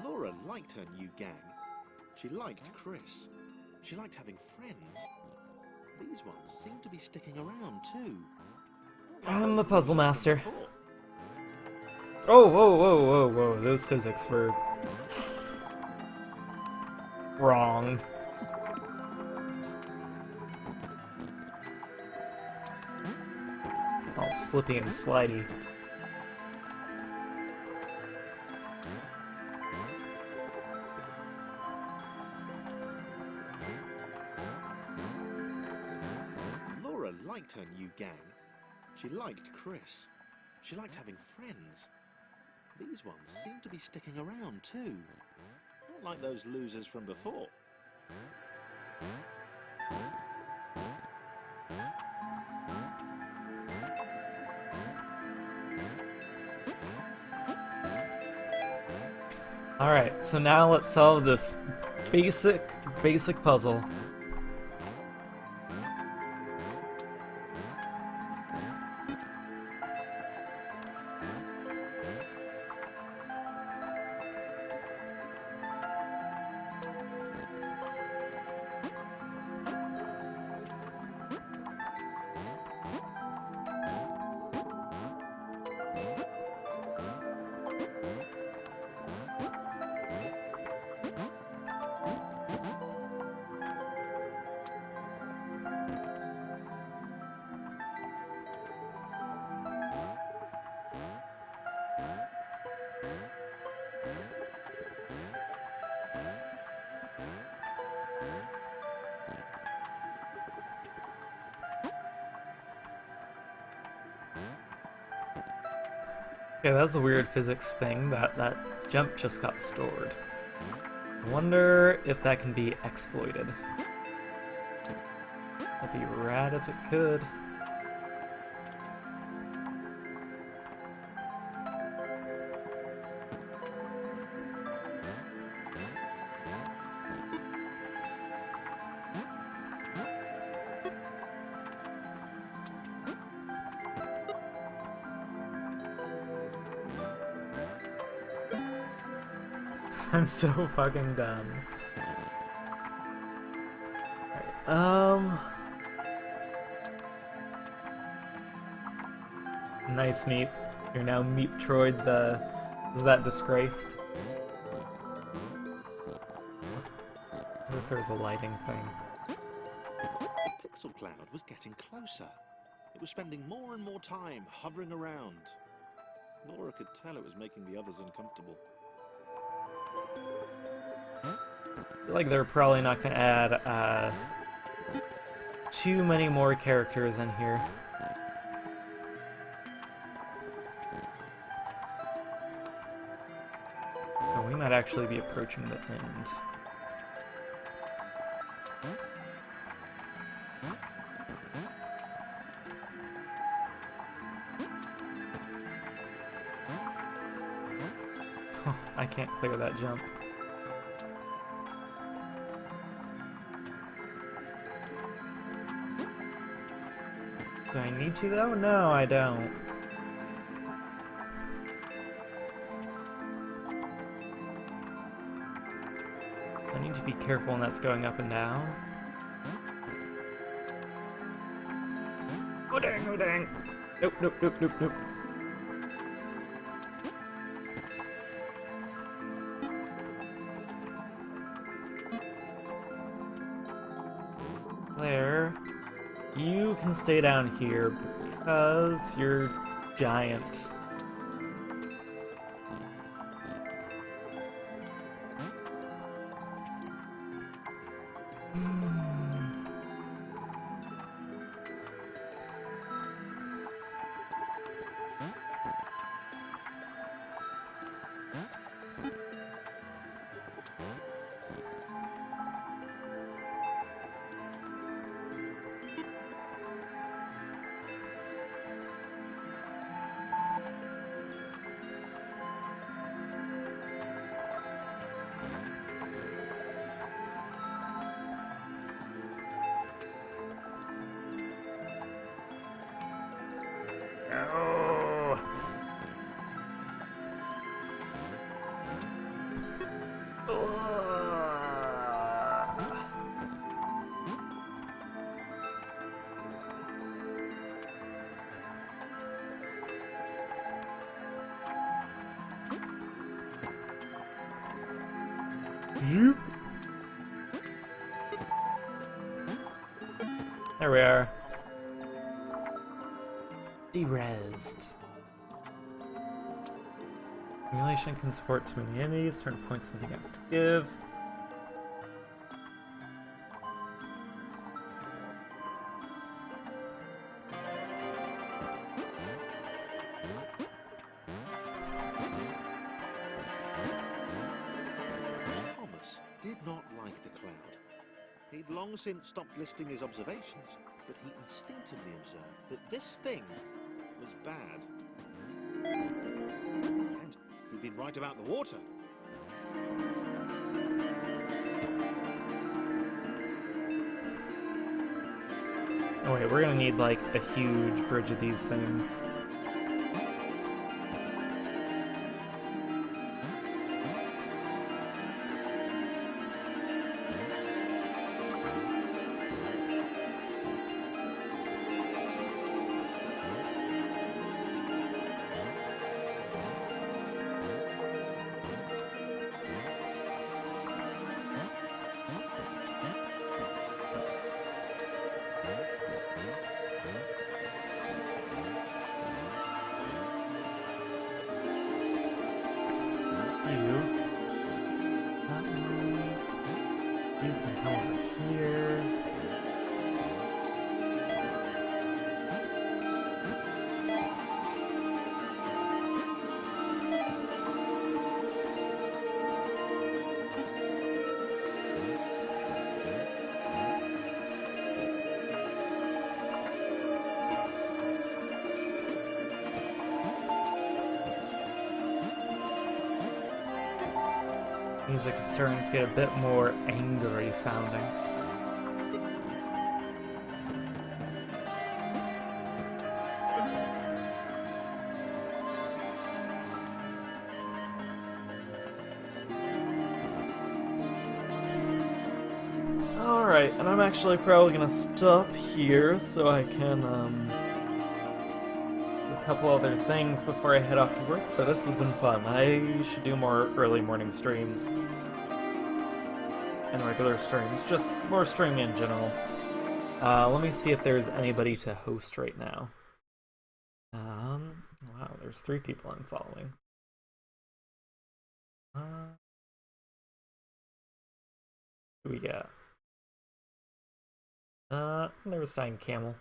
Laura liked her new gang. She liked Chris. She liked having friends. These ones seem to be sticking around too. I'm the puzzle master. Oh, whoa, whoa, whoa, whoa. Those physics were... wrong. All slippy and slidey. Laura liked her new gang. She liked Chris. She liked having friends. These ones seem to be sticking around too. Not like those losers from before. Alright, so now let's solve this basic puzzle. Okay, that's a weird physics thing, that jump just got stored. I wonder if that can be exploited. That'd be rad if it could. I'm so fucking done. Right, nice, Meep. You're now Meeptroid the... Is that disgraced? What if there's a lighting thing? The pixel cloud was getting closer. It was spending more and more time hovering around. Laura could tell it was making the others uncomfortable. I feel like they're probably not going to add too many more characters in here. So we might actually be approaching the end. I can't clear that jump. Do I need to though? No, I don't. I need to be careful when that's going up and down. Oh dang, oh dang. Nope, nope, nope, nope, nope. Claire, you can stay down here because you're giant. Oh. Zoop. There we are. Derezzed. Simulation can support too many enemies, certain points something has to give. Thomas did not like the cloud. He'd long since stopped listing his observations, but he instinctively observed that this thing was bad. And he'd been right about the water. Oh wait, we're gonna need like a huge bridge of these things. You can come over here. Music is starting to get a bit more angry sounding. Alright, and I'm actually probably gonna stop here so I can, do a couple other things before I head off to work, but this has been fun. I should do more early morning streams. And regular streams, just more streaming in general. Let me see if there's anybody to host right now. Wow, there's 3 people I'm following. Who we got? There was Dying Camel.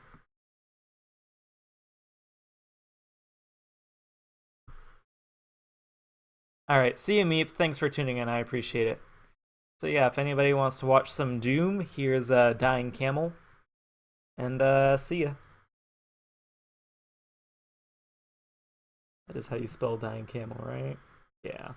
Alright, see you, Meep. Thanks for tuning in, I appreciate it. So yeah, if anybody wants to watch some Doom, here's Dying Camel. And see ya. That is how you spell Dying Camel, right? Yeah.